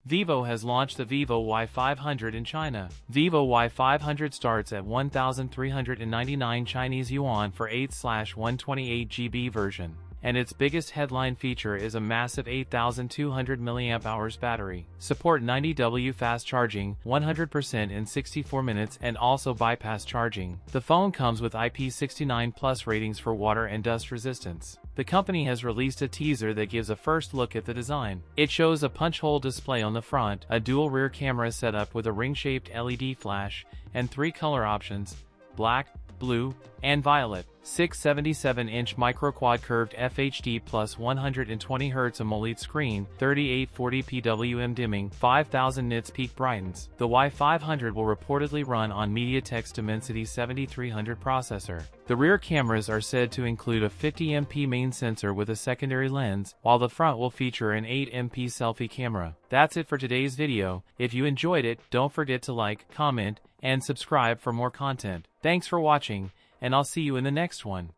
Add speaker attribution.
Speaker 1: Vivo has launched the Vivo Y500 in China. Vivo Y500 starts at 1,399 Chinese yuan for 8/128 GB version, and its biggest headline feature is a massive 8,200 mAh battery. Support 90W fast charging, 100% in 64 minutes, and also bypass charging. The phone comes with IP69+ ratings for water and dust resistance. The company has released a teaser that gives a first look at the design. It shows a punch-hole display on the front, a dual rear camera setup with a ring-shaped LED flash, and 3 color options: black, blue, and violet. 677-inch micro-quad curved FHD plus 120Hz AMOLED screen, 3840 PWM dimming, 5000 nits peak brightness. The Y500 will reportedly run on MediaTek's Dimensity 7300 processor. The rear cameras are said to include a 50MP main sensor with a secondary lens, while the front will feature an 8MP selfie camera. That's it for today's video. If you enjoyed it, don't forget to like, comment, and subscribe for more content. Thanks for watching, and I'll see you in the next one.